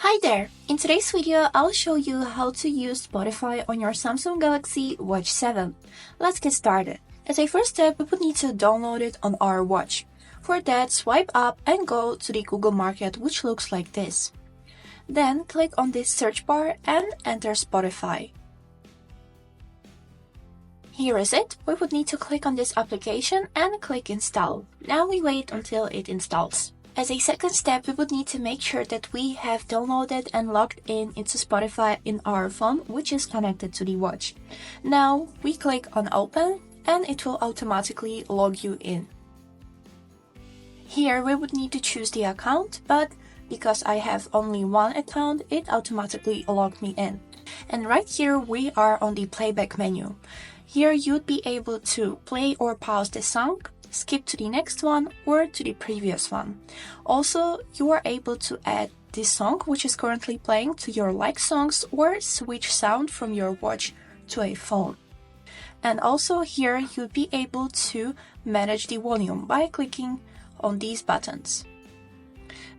Hi there! In today's video, I'll show you how to use Spotify on your Samsung Galaxy Watch 7. Let's get started. As a first step, we would need to download it on our watch. For that, swipe up and go to the Google Market, which looks like this. Then click on this search bar and enter Spotify. Here is it. We would need to click on this application and click install. Now we wait until it installs. As a second step, we would need to make sure that we have downloaded and logged in into Spotify in our phone, which is connected to the watch. Now we click on open and it will automatically log you in. Here we would need to choose the account, but because I have only one account, it automatically logged me in. And right here we are on the playback menu. Here you'd be able to play or pause the song, skip to the next one or to the previous one. Also, you are able to add this song which is currently playing to your like songs or switch sound from your watch to a phone. And also here you'll be able to manage the volume by clicking on these buttons.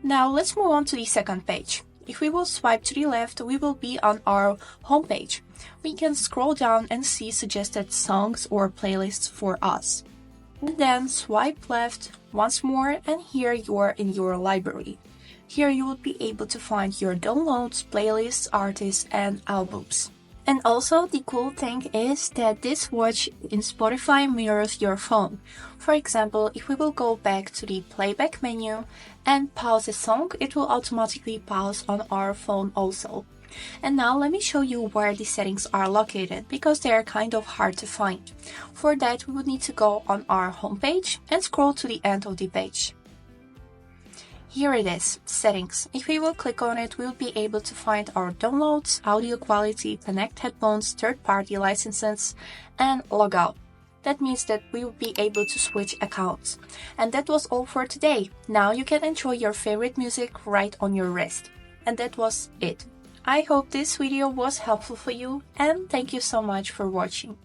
Now let's move on to the second page. If we will swipe to the left, we will be on our home page. We can scroll down and see suggested songs or playlists for us. And then swipe left once more and here you are in your library. Here you will be able to find your downloads, playlists, artists and albums. And also the cool thing is that this watch in Spotify mirrors your phone. For example, if we will go back to the playback menu and pause a song, it will automatically pause on our phone also. And now let me show you where the settings are located, because they are kind of hard to find. For that, we would need to go on our home page and scroll to the end of the page. Here it is, settings. If we will click on it, we will be able to find our downloads, audio quality, connect headphones, third-party licenses, and logout. That means that we will be able to switch accounts. And that was all for today. Now you can enjoy your favorite music right on your wrist. And that was it. I hope this video was helpful for you and thank you so much for watching.